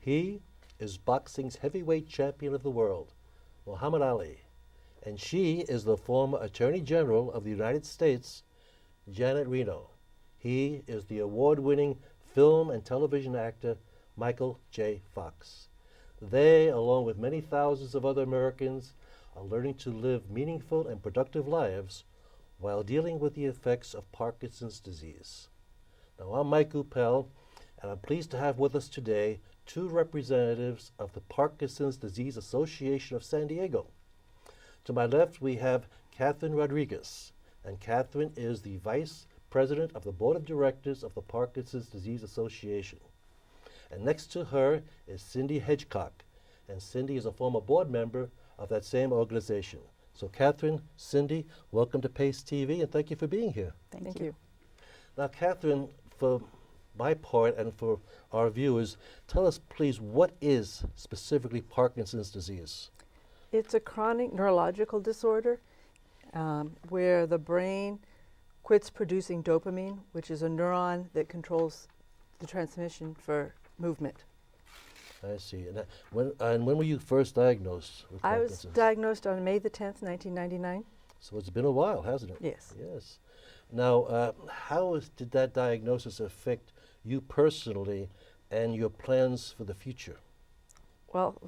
He is boxing's heavyweight champion of the world, Muhammad Ali. And she is the former Attorney General of the United States, Janet Reno. He is the award-winning film and television actor, Michael J. Fox. They, along with many thousands of other Americans, are learning to live meaningful and productive lives while dealing with the effects of Parkinson's disease. Now, I'm Mike Uppel, and I'm pleased to have with us today two representatives of the Parkinson's Disease Association of San Diego. To my left, we have Catherine Rodriguez, and Catherine is the Vice President of the Board of Directors of the Parkinson's Disease Association. And next to her is Cindy Hedgecock, and Cindy is a former board member of that same organization. So Catherine, Cindy, welcome to PACE TV, and thank you for being here. Thank you. Now, Catherine, for my part and for our viewers, tell us, please, what is specifically Parkinson's disease? It's a chronic neurological disorder where the brain quits producing dopamine, which is a neuron that controls the transmission for movement. I see. And when were you first diagnosed with I was Parkinson's? diagnosed on May the 10th, 1999. So it's been a while, hasn't it? Yes. Yes. Now, did that diagnosis affect you personally and your plans for the future? Well,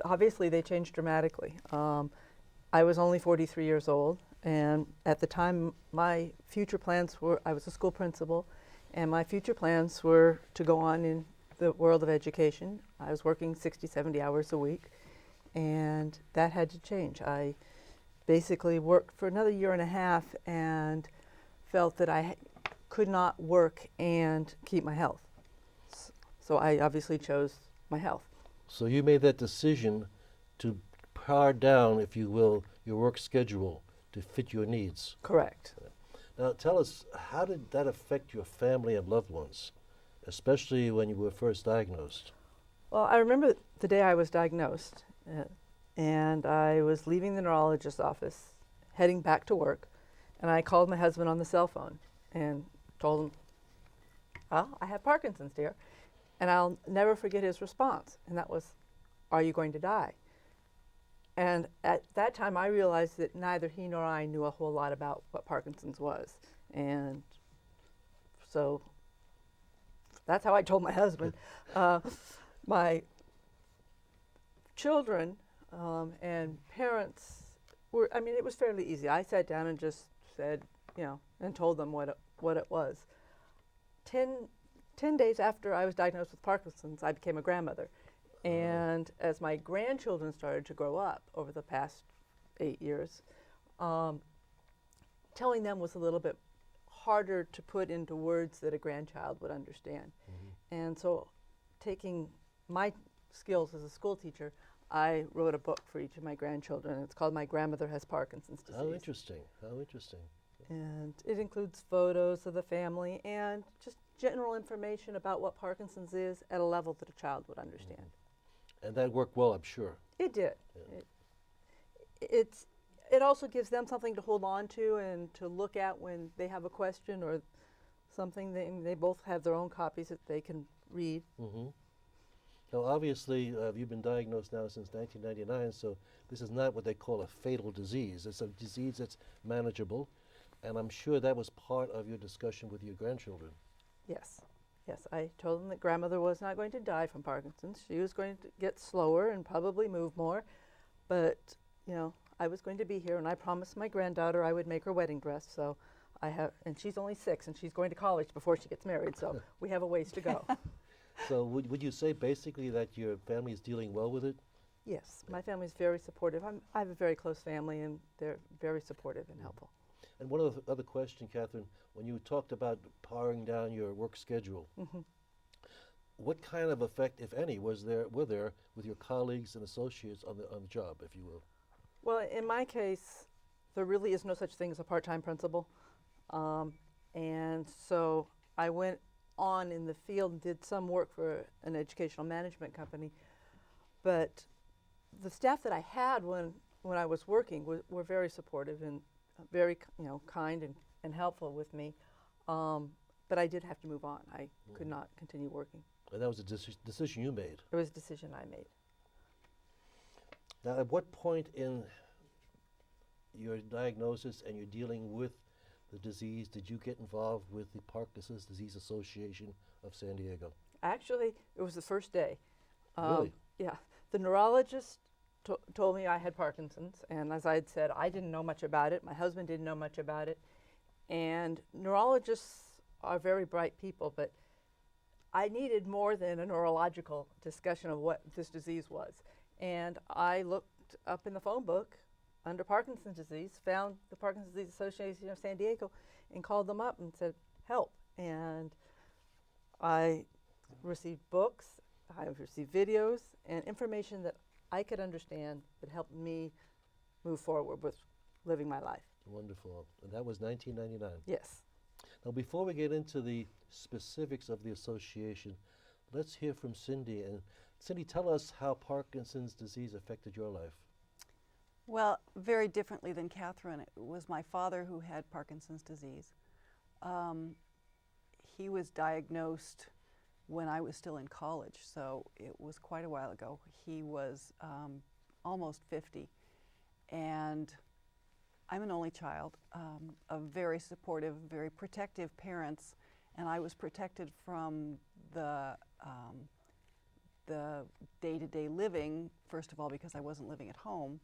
obviously they changed dramatically. I was only 43 years old, and at the time my future plans were, I was a school principal, and my future plans were to go on in the world of education. I was working 60, 70 hours a week, and that had to change. I basically worked for another year and a half and felt that I could not work and keep my health. So I obviously chose my health. So you made that decision to pare down, if you will, your work schedule to fit your needs. Correct. Now tell us, how did that affect your family and loved ones, especially when you were first diagnosed? Well, I remember the day I was diagnosed, and I was leaving the neurologist's office, heading back to work, and I called my husband on the cell phone and told him, "Well, I have Parkinson's, dear." And I'll never forget his response, and that was, "Are you going to die?" And at that time, I realized that neither he nor I knew a whole lot about what Parkinson's was. And so that's how I told my husband. My children and parents were, I mean, it was fairly easy. I sat down and just said, and told them what it was. 10 days after I was diagnosed with Parkinson's, I became a grandmother. And as my grandchildren started to grow up over the past 8 years, telling them was a little bit harder to put into words that a grandchild would understand. Mm-hmm. And so, taking my skills as a school teacher, I wrote a book for each of my grandchildren. It's called My Grandmother Has Parkinson's Disease. How interesting, how interesting. And it includes photos of the family and just general information about what Parkinson's is at a level that a child would understand. Mm-hmm. And that worked well, I'm sure. It did. Yeah. It also gives them something to hold on to and to look at when they have a question or something. They both have their own copies that they can read. Mm-hmm. Now, obviously, you've been diagnosed now since 1999, so this is not what they call a fatal disease. It's a disease that's manageable, and I'm sure that was part of your discussion with your grandchildren. Yes. Yes, I told them that grandmother was not going to die from Parkinson's. She was going to get slower and probably move more, but, I was going to be here, and I promised my granddaughter I would make her wedding dress, so and she's only 6, and she's going to college before she gets married, so we have a ways to go. So would you say basically that your family is dealing well with it? Yes, my family's very supportive. I have a very close family, and they're very supportive and helpful. And one other question, Catherine, when you talked about paring down your work schedule, mm-hmm. What kind of effect, if any, were there with your colleagues and associates on the job, if you will? Well, in my case, there really is no such thing as a part-time principal. And so I went on in the field and did some work for an educational management company. But the staff that I had when I was working were very supportive and very kind and helpful with me. But I did have to move on. I could not continue working. And that was a decision you made. It was a decision I made. Now, at what point in your diagnosis and your dealing with the disease did you get involved with the Parkinson's Disease Association of San Diego? Actually, it was the first day. Really? Yeah. The neurologist told me I had Parkinson's, and as I had said, I didn't know much about it. My husband didn't know much about it. And neurologists are very bright people, but I needed more than a neurological discussion of what this disease was. And I looked up in the phone book under Parkinson's disease, found the Parkinson's Disease Association of San Diego, and called them up and said, help. And I received books, I received videos, and information that I could understand that helped me move forward with living my life. Wonderful. And that was 1999. Yes. Now, before we get into the specifics of the association, let's hear from Cindy. And Cindy, tell us how Parkinson's disease affected your life. Well, very differently than Catherine. It was my father who had Parkinson's disease. He was diagnosed when I was still in college, so it was quite a while ago. He was almost 50, and I'm an only child of very supportive, very protective parents, and I was protected from the day-to-day living, first of all because I wasn't living at home,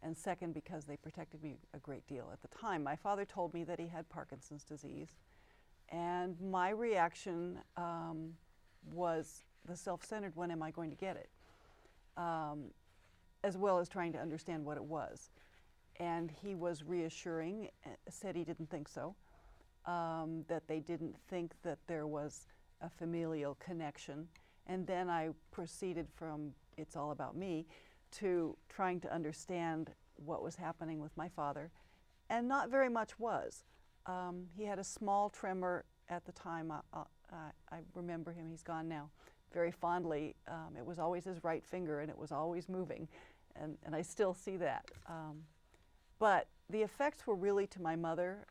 and second because they protected me a great deal. At the time, my father told me that he had Parkinson's disease, and my reaction was the self-centered when am I going to get it, as well as trying to understand what it was. And he was reassuring, said he didn't think so, that they didn't think that there was a familial connection. And then I proceeded from it's all about me to trying to understand what was happening with my father, and not very much was. He had a small tremor at the time. I remember him, he's gone now, very fondly. It was always his right finger, and it was always moving, and I still see that. But the effects were really to my mother.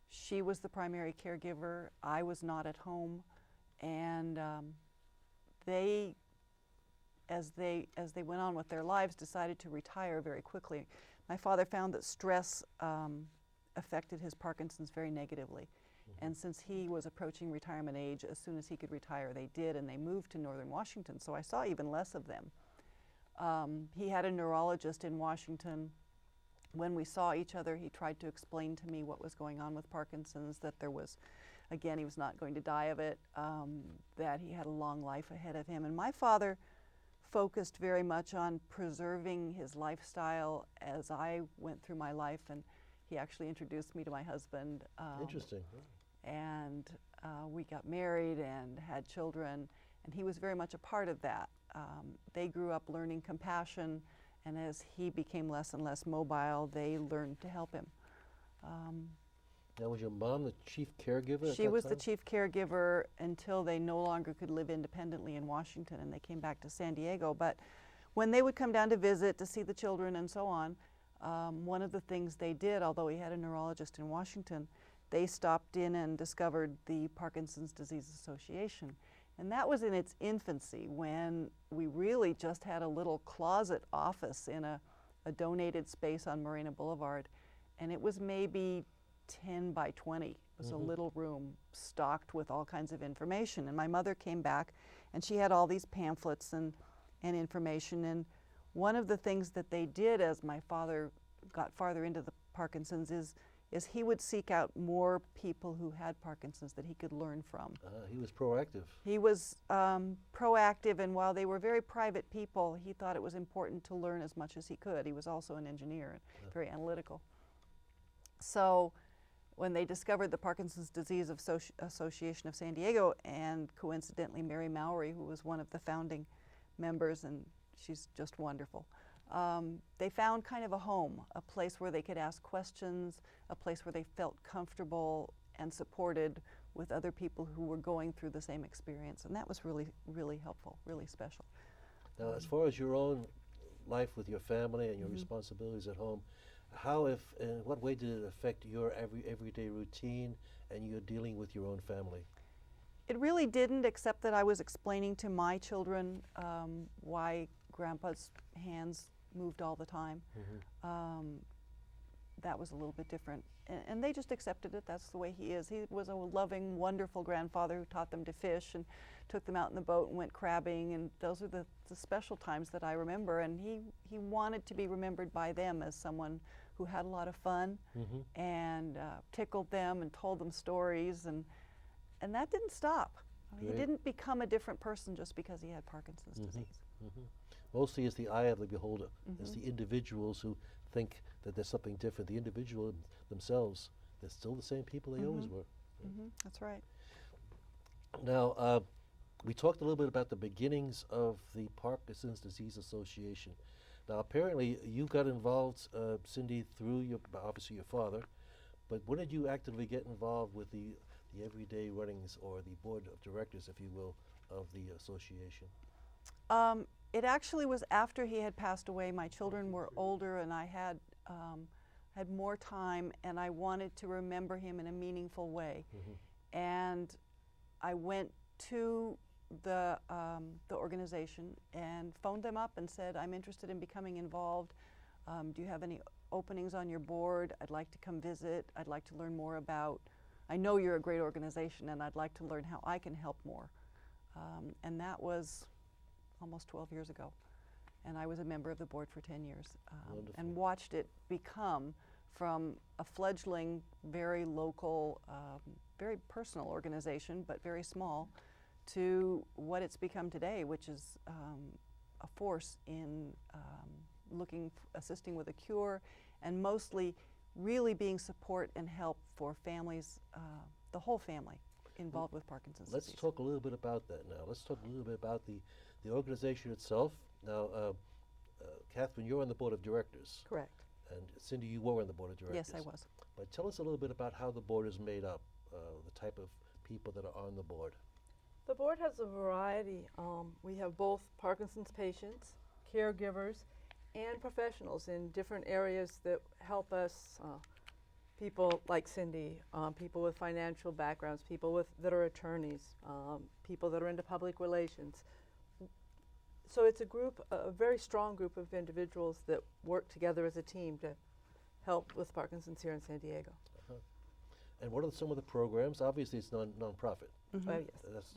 She was the primary caregiver. I was not at home, and they, as they went on with their lives, decided to retire very quickly. My father found that stress affected his Parkinson's very negatively. Mm-hmm. And since he was approaching retirement age, as soon as he could retire, they did, and they moved to Northern Washington, so I saw even less of them. He had a neurologist in Washington. When we saw each other, he tried to explain to me what was going on with Parkinson's, that there was, again, he was not going to die of it, that he had a long life ahead of him. And my father focused very much on preserving his lifestyle as I went through my life, and he actually introduced me to my husband. Interesting. And we got married and had children, and he was very much a part of that. They grew up learning compassion, and as he became less and less mobile, they learned to help him. Now, was your mom the chief caregiver at that time? She was the chief caregiver until they no longer could live independently in Washington, and they came back to San Diego. But when they would come down to visit, to see the children and so on, one of the things they did, although he had a neurologist in Washington, they stopped in and discovered the Parkinson's Disease Association. And that was in its infancy, when we really just had a little closet office in a donated space on Marina Boulevard. And it was maybe 10 by 20. It was a little room stocked with all kinds of information. And my mother came back, and she had all these pamphlets and information. And one of the things that they did as my father got farther into the Parkinson's is he would seek out more people who had Parkinson's that he could learn from. He was proactive. He was proactive, and while they were very private people, he thought it was important to learn as much as he could. He was also an engineer and very analytical. So when they discovered the Parkinson's Disease Association of San Diego, and coincidentally Mary Mowry, who was one of the founding members, and she's just wonderful, they found kind of a home, a place where they could ask questions, a place where they felt comfortable and supported with other people who were going through the same experience. And that was really, really helpful, really special. Now, as far as your own life with your family and your responsibilities at home, how, if, in what way did it affect your everyday routine and your dealing with your own family? It really didn't, except that I was explaining to my children why Grandpa's hands moved all the time. That was a little bit different. And they just accepted it. That's the way he is. He was a loving, wonderful grandfather who taught them to fish and took them out in the boat and went crabbing. And those are the special times that I remember. And he wanted to be remembered by them as someone who had a lot of fun and tickled them and told them stories. And that didn't stop. He didn't become a different person just because he had Parkinson's disease. Mostly it's the eye of the beholder. It's the individuals who think that there's something different. The individual themselves, they're still the same people they always were. That's right. Now, we talked a little bit about the beginnings of the Parkinson's Disease Association. Now, apparently you got involved, Cindy, through obviously your father, but when did you actively get involved with the everyday runnings, or the board of directors, if you will, of the association? It actually was after he had passed away. My children were older, and I had more time, and I wanted to remember him in a meaningful way. And I went to the organization and phoned them up and said, I'm interested in becoming involved. Do you have any openings on your board? I'd like to come visit. I'd like to learn more about. I know you're a great organization, and I'd like to learn how I can help more. And that was almost 12 years ago. And I was a member of the board for 10 years and watched it become from a fledgling, very local, very personal organization, but very small, to what it's become today, which is a force in assisting with a cure, and mostly really being support and help for families, the whole family involved with Parkinson's disease. Let's talk a little bit about that now. Let's talk a little bit about the organization itself. Now, Catherine, you're on the board of directors. Correct. And Cindy, you were on the board of directors. Yes, I was. But tell us a little bit about how the board is made up, the type of people that are on the board. The board has a variety. We have both Parkinson's patients, caregivers, and professionals in different areas that help us, people like Cindy, people with financial backgrounds, people that are attorneys, people that are into public relations. So it's a very strong group of individuals that work together as a team to help with Parkinson's here in San Diego. And what are some of the programs? Obviously, it's non-profit. Oh, yes.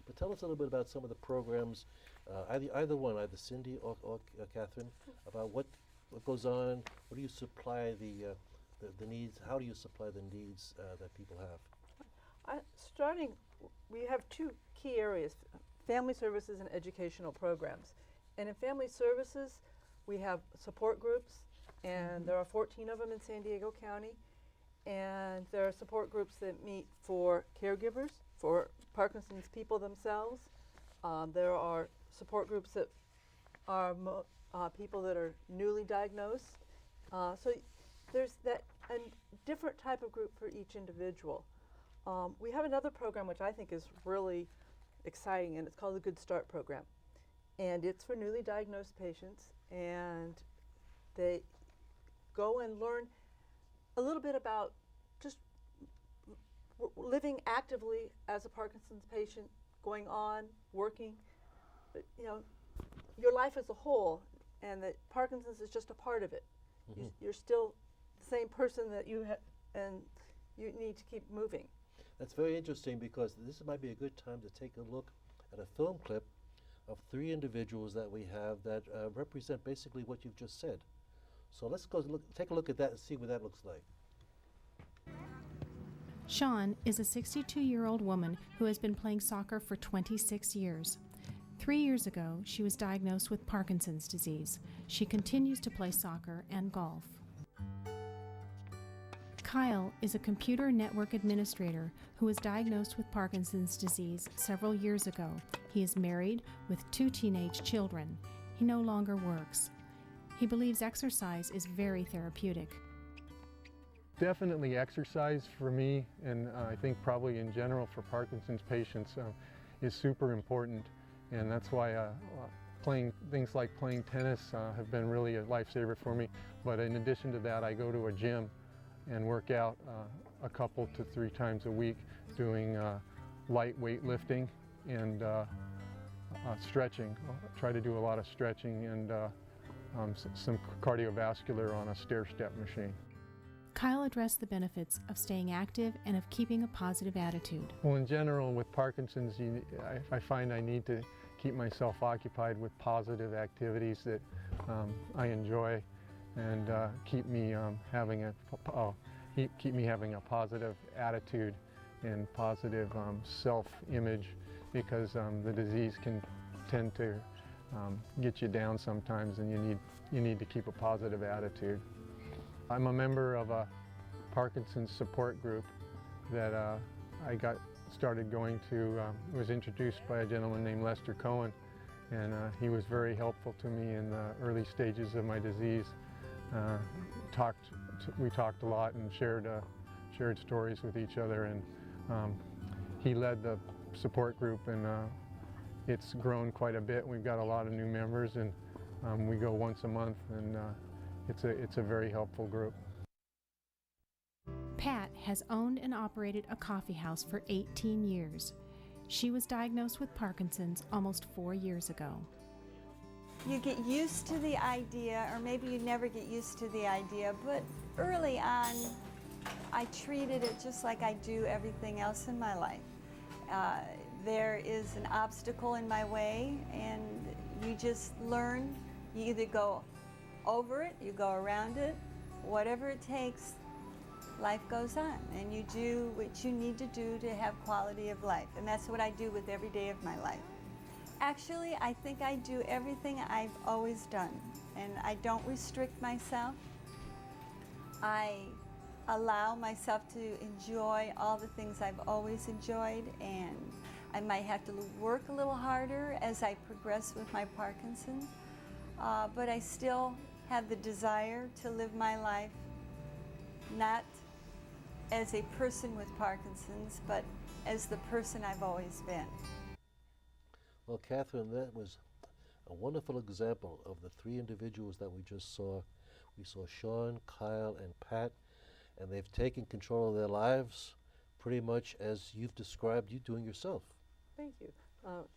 But tell us a little bit about some of the programs, either one, either Cindy or Catherine, about what goes on. What do you supply the needs? How do you supply the needs that people have? We have two key areas: family services and educational programs. And in family services, we have support groups, and there are 14 of them in San Diego County. And there are support groups that meet for caregivers, for Parkinson's people themselves. There are support groups that are people that are newly diagnosed. So there's a different type of group for each individual. We have another program which I think is really exciting, and it's called the Good Start Program. And it's for newly diagnosed patients, and they go and learn a little bit about just living actively as a Parkinson's patient, going on, working, but, your life as a whole, and that Parkinson's is just a part of it. You're still the same person that you have, and you need to keep moving. That's very interesting, because this might be a good time to take a look at a film clip of 3 individuals that we have that represent basically what you've just said. So let's take a look at that and see what that looks like. Sean is a 62-year-old woman who has been playing soccer for 26 years. 3 years ago, she was diagnosed with Parkinson's disease. She continues to play soccer and golf. Kyle is a computer network administrator who was diagnosed with Parkinson's disease several years ago. He is married with 2 teenage children. He no longer works. He believes exercise is very therapeutic. Definitely exercise for me, and I think probably in general for Parkinson's patients, is super important. And that's why things like playing tennis have been really a lifesaver for me. But in addition to that, I go to a gym and work out a couple to 3 times a week, doing light weightlifting and stretching. I'll try to do a lot of stretching and some cardiovascular on a stair-step machine. Kyle addressed the benefits of staying active and of keeping a positive attitude. Well, in general, with Parkinson's, I find I need to keep myself occupied with positive activities that I enjoy and keep me having a positive attitude and positive self-image, because the disease can tend to get you down sometimes, and you need to keep a positive attitude. I'm a member of a Parkinson's support group that I got started going to. Was introduced by a gentleman named Lester Cohen, and he was very helpful to me in the early stages of my disease. We talked a lot and shared stories with each other, and he led the support group, and it's grown quite a bit. We've got a lot of new members, and we go once a month, and it's a very helpful group. Pat has owned and operated a coffee house for 18 years. She was diagnosed with Parkinson's almost 4 years ago. You get used to the idea, or maybe you never get used to the idea, but early on, I treated it just like I do everything else in my life. There is an obstacle in my way, and you just learn. You either go over it, you go around it, whatever it takes, life goes on, and you do what you need to do to have quality of life, and that's what I do with every day of my life. Actually, I think I do everything I've always done, and I don't restrict myself. I allow myself to enjoy all the things I've always enjoyed, and I might have to work a little harder as I progress with my Parkinson's, but I still have the desire to live my life not as a person with Parkinson's, but as the person I've always been. Well, Catherine, that was a wonderful example of the three individuals that we just saw. We saw Sean, Kyle, and Pat, and they've taken control of their lives pretty much as you've described you doing yourself. Thank you.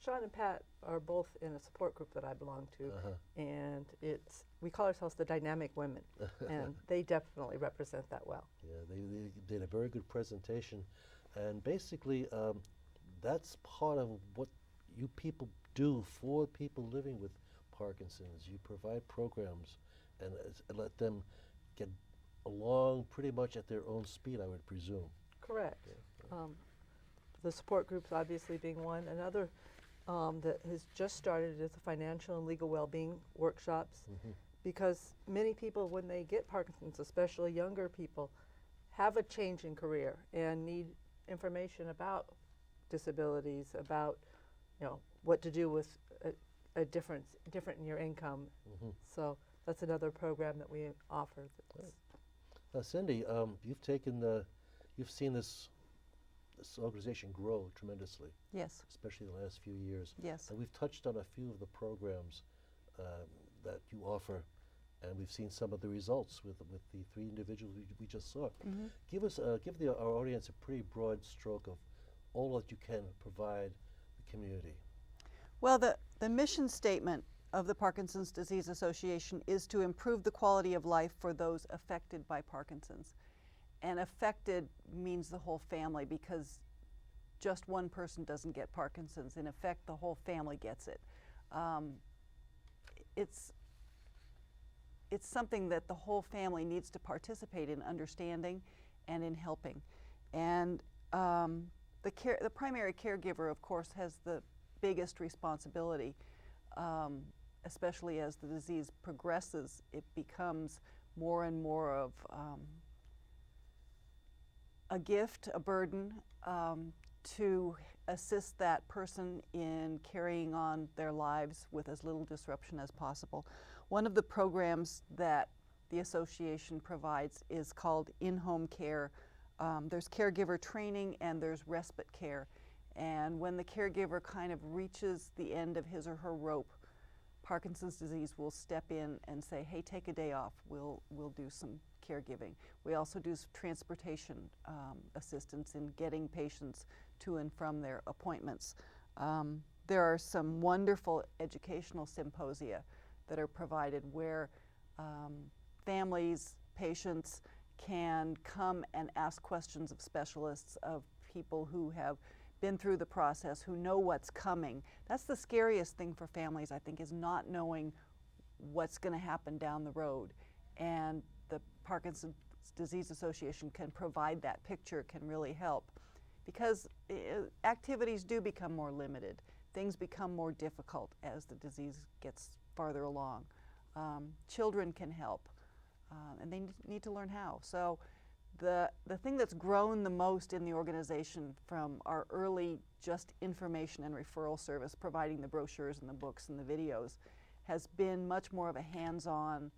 Sean and Pat are both in a support group that I belong to, and we call ourselves the Dynamic Women, and they definitely represent that well. Yeah, they did a very good presentation, and basically that's part of what you people do for people living with Parkinson's. You provide programs and let them get along pretty much at their own speed, I would presume. Correct. Yeah. The support groups obviously being one. Another that has just started is the financial and legal well-being workshops, because many people, when they get Parkinson's, especially younger people, have a change in career and need information about disabilities, about what to do with a difference in your income. So that's another program that we offer. Cindy, you've seen this organization grow tremendously. Yes. Especially the last few years. Yes. And we've touched on a few of the programs that you offer, and we've seen some of the results with the three individuals we just saw. Give our audience a pretty broad stroke of all that you can provide the community. Well, the mission statement of the Parkinson's Disease Association is to improve the quality of life for those affected by Parkinson's. And affected means the whole family, because just one person doesn't get Parkinson's. In effect, the whole family gets it. It's something that the whole family needs to participate in understanding and in helping. And the primary caregiver, of course, has the biggest responsibility, especially as the disease progresses. It becomes more and more of a gift, a burden, to assist that person in carrying on their lives with as little disruption as possible. One of the programs that the association provides is called in-home care. There's caregiver training and there's respite care. And when the caregiver kind of reaches the end of his or her rope, Parkinson's disease will step in and say, hey, take a day off. We'll do some caregiving. We also do transportation assistance in getting patients to and from their appointments. There are some wonderful educational symposia that are provided where families, patients can come and ask questions of specialists, of people who have been through the process, who know what's coming. That's the scariest thing for families, I think, is not knowing what's going to happen down the road. And the Parkinson's Disease Association can provide that picture, can really help. Because activities do become more limited. Things become more difficult as the disease gets farther along. Children can help, and they need to learn how. So the thing that's grown the most in the organization from our early just information and referral service, providing the brochures and the books and the videos, has been much more of a hands-on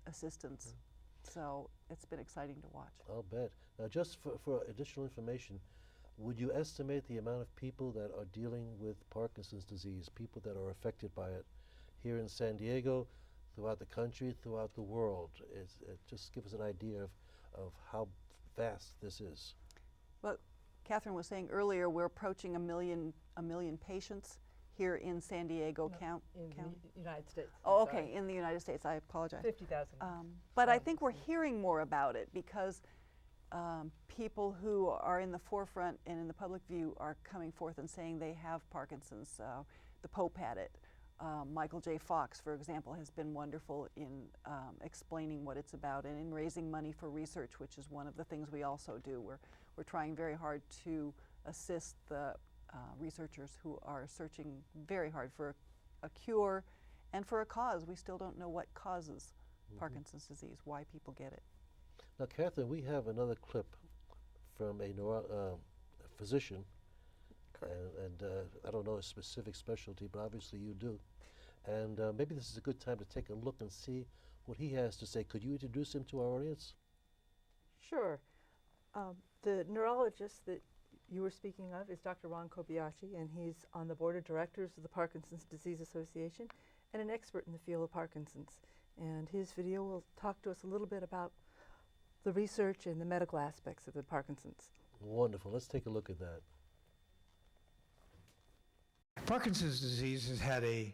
assistance. So it's been exciting to watch. I'll bet. Now, just for additional information, would you estimate the amount of people that are dealing with Parkinson's disease, people that are affected by it, here in San Diego, throughout the country, throughout the world? Just give us an idea of how vast this is. Well, Catherine was saying earlier, we're approaching a million patients here in San Diego County. The United States. Oh, I'm okay, sorry. in the United States, I apologize. 50,000. But I think we're hearing more about it because people who are in the forefront and in the public view are coming forth and saying they have Parkinson's. The Pope had it. Michael J. Fox, for example, has been wonderful in explaining what it's about and in raising money for research, which is one of the things we also do. We're trying very hard to assist the researchers who are searching very hard for a cure and for a cause. We still don't know what causes Parkinson's disease, why people get it. Now, Catherine, we have another clip from a physician, and I don't know his specific specialty, but obviously you do. And maybe this is a good time to take a look and see what he has to say. Could you introduce him to our audience? Sure. The neurologist that you were speaking of is Dr. Ron Kobayashi, and he's on the board of directors of the Parkinson's Disease Association and an expert in the field of Parkinson's. And his video will talk to us a little bit about the research and the medical aspects of the Parkinson's. Wonderful. Let's take a look at that. Parkinson's disease has had an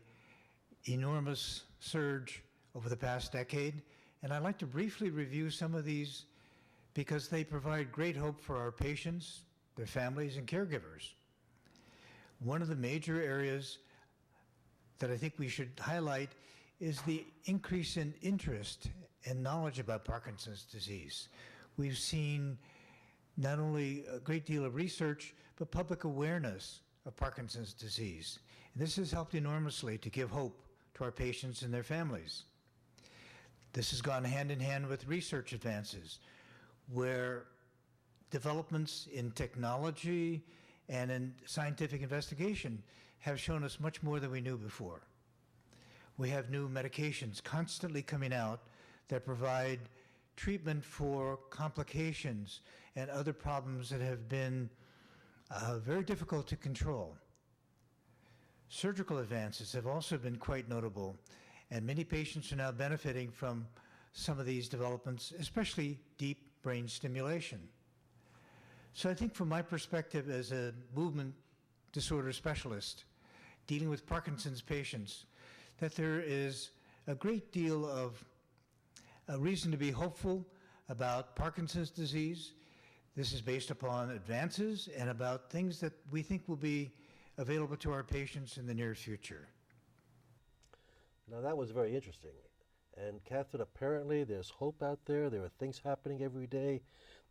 enormous surge over the past decade, and I'd like to briefly review some of these because they provide great hope for our patients, their families, and caregivers. One of the major areas that I think we should highlight is the increase in interest and knowledge about Parkinson's disease. We've seen not only a great deal of research, but public awareness of Parkinson's disease. And this has helped enormously to give hope to our patients and their families. This has gone hand in hand with research advances, where developments in technology and in scientific investigation have shown us much more than we knew before. We have new medications constantly coming out that provide treatment for complications and other problems that have been very difficult to control. Surgical advances have also been quite notable, and many patients are now benefiting from some of these developments, especially deep brain stimulation. So I think from my perspective as a movement disorder specialist dealing with Parkinson's patients, that there is a great deal of reason to be hopeful about Parkinson's disease. This is based upon advances and about things that we think will be available to our patients in the near future. Now, that was very interesting. And Catherine, apparently there's hope out there. There are things happening every day.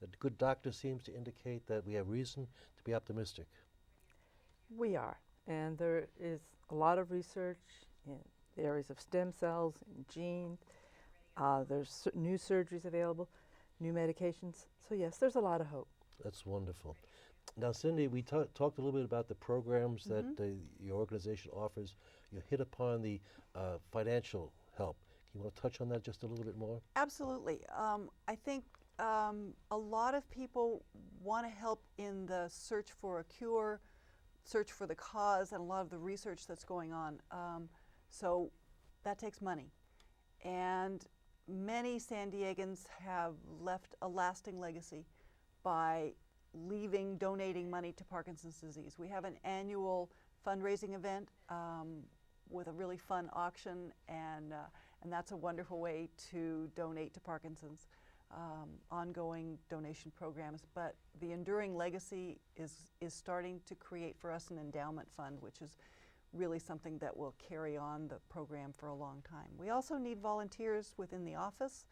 The good doctor seems to indicate that we have reason to be optimistic. We are, and there is a lot of research in the areas of stem cells and genes. There's new surgeries available, new medications. So yes, there's a lot of hope. That's wonderful. Now, Cindy, we talked a little bit about the programs that your organization offers. You hit upon the financial help. Can you want to touch on that just a little bit more? Absolutely. I think a lot of people want to help in the search for a cure, search for the cause, and a lot of the research that's going on. So that takes money. And many San Diegans have left a lasting legacy by donating money to Parkinson's disease. We have an annual fundraising event with a really fun auction, and that's a wonderful way to donate to Parkinson's. Ongoing donation programs, but the enduring legacy is starting to create for us an endowment fund, which is really something that will carry on the program for a long time. We also need volunteers within the office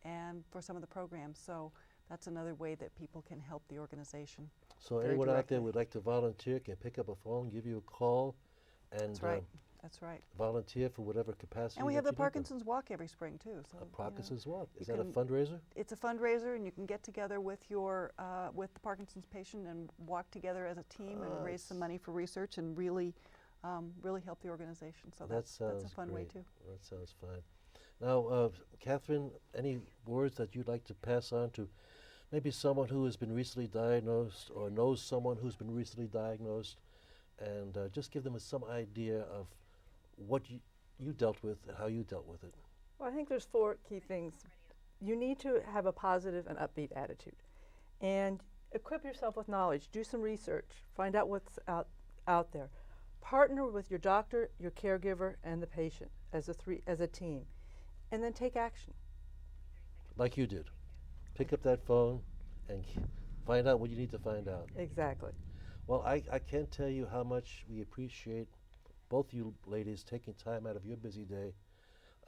and for some of the programs, so that's another way that people can help the organization. So very anyone out there directly. would like to volunteer can pick up a phone, give you a call, and That's right. That's right. volunteer for whatever capacity. And we that have the you need them. Parkinson's Walk every spring too. So A Parkinson's Walk. you Is that a can- fundraiser? It's a fundraiser, and you can get together with your with the Parkinson's patient and walk together as a team and raise some money for research and really help the organization. So That that's a sounds fun way great. too. That sounds fine. Now, Catherine, any words that you'd like to pass on to maybe someone who has been recently diagnosed or knows someone who's been recently diagnosed, and just give them some idea of what you dealt with and how you dealt with it? Well, I think there's 4 key things. You need to have a positive and upbeat attitude, and equip yourself with knowledge. Do some research. Find out what's out there. Partner with your doctor, your caregiver, and the patient as a team, and then take action. Like you did. Pick up that phone and find out what you need to find out. Exactly. Well, I can't tell you how much we appreciate both you ladies taking time out of your busy day.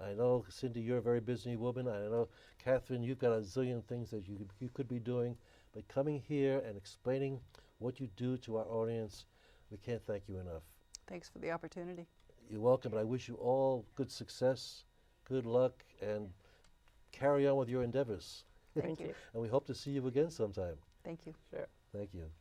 I know, Cindy, you're a very busy woman. I know, Catherine, you've got a zillion things that you could be doing. But coming here and explaining what you do to our audience, we can't thank you enough. Thanks for the opportunity. You're welcome, and I wish you all good success, good luck, and carry on with your endeavors. Thank you. And we hope to see you again sometime. Thank you. Sure. Thank you.